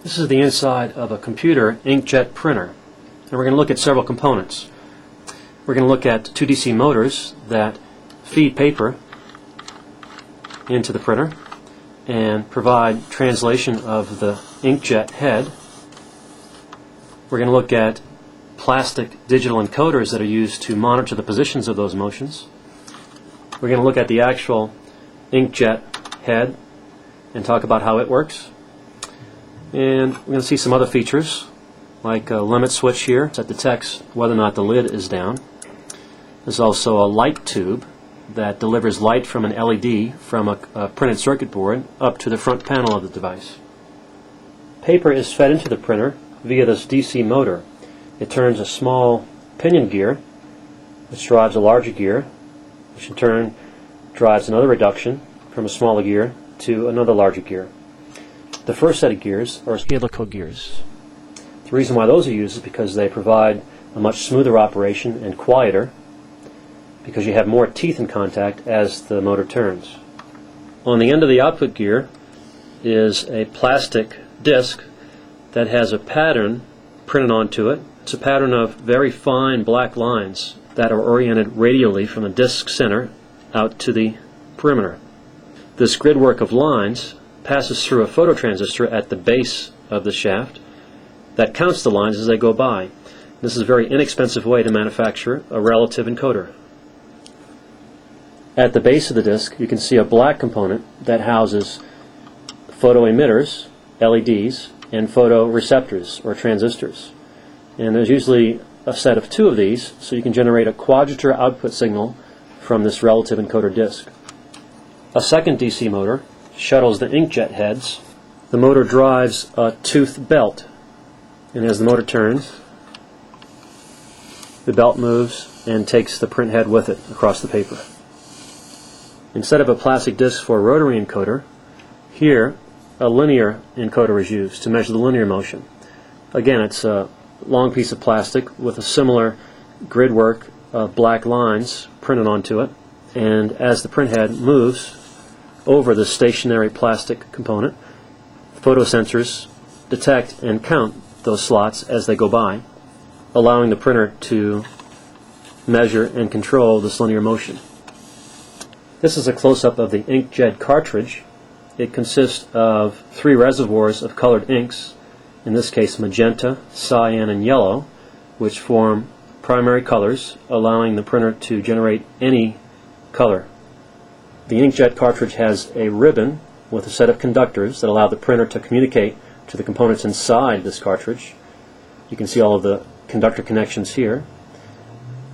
This is the inside of a computer inkjet printer, and we're going to look at several components. We're going to look at two DC motors that feed paper into the printer and provide translation of the inkjet head. We're going to look at plastic digital encoders that are used to monitor the positions of those motions. We're going to look at the actual inkjet head and talk about how it works. And we're going to see some other features like a limit switch here that detects whether or not the lid is down. There's also a light tube that delivers light from an LED from a printed circuit board up to the front panel of the device. Paper is fed into the printer via this DC motor. It turns a small pinion gear which drives a larger gear, which in turn drives another reduction from a smaller gear to another larger gear. The first set of gears are helical gears. The reason why those are used is because they provide a much smoother operation and quieter, because you have more teeth in contact as the motor turns. On the end of the output gear is a plastic disc that has a pattern printed onto it. It's a pattern of very fine black lines that are oriented radially from the disc center out to the perimeter. This gridwork of lines passes through a phototransistor at the base of the shaft that counts the lines as they go by. This is a very inexpensive way to manufacture a relative encoder. At the base of the disc you can see a black component that houses photo emitters, LEDs, and photoreceptors or transistors. And there's usually a set of two of these, so you can generate a quadrature output signal from this relative encoder disc. A second DC motor shuttles the inkjet heads. The motor drives a tooth belt, and as the motor turns, the belt moves and takes the print head with it across the paper. Instead of a plastic disc for a rotary encoder, here a linear encoder is used to measure the linear motion. Again, it's a long piece of plastic with a similar grid work of black lines printed onto it, and as the print head moves over the stationary plastic component, photosensors detect and count those slots as they go by, allowing the printer to measure and control this linear motion. This is a close-up of the inkjet cartridge. It consists of 3 reservoirs of colored inks, in this case magenta, cyan, and yellow, which form primary colors, allowing the printer to generate any color. The inkjet cartridge has a ribbon with a set of conductors that allow the printer to communicate to the components inside this cartridge. You can see all of the conductor connections here,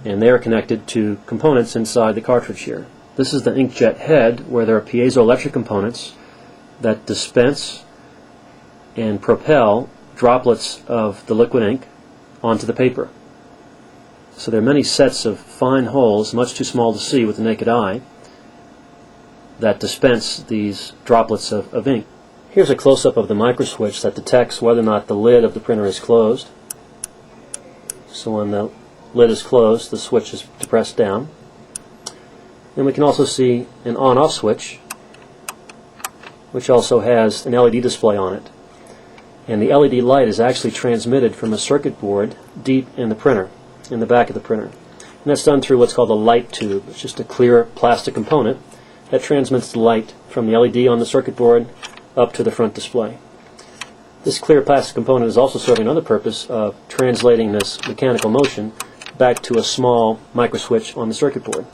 and they are connected to components inside the cartridge here. This is the inkjet head, where there are piezoelectric components that dispense and propel droplets of the liquid ink onto the paper. So there are many sets of fine holes, much too small to see with the naked eye, that dispense these droplets of ink. Here's a close-up of the microswitch that detects whether or not the lid of the printer is closed. So when the lid is closed, the switch is depressed down. And we can also see an on-off switch, which also has an LED display on it. And the LED light is actually transmitted from a circuit board deep in the printer, in the back of the printer. And that's done through what's called a light tube. It's just a clear plastic component that transmits the light from the LED on the circuit board up to the front display. This clear plastic component is also serving another purpose of translating this mechanical motion back to a small microswitch on the circuit board.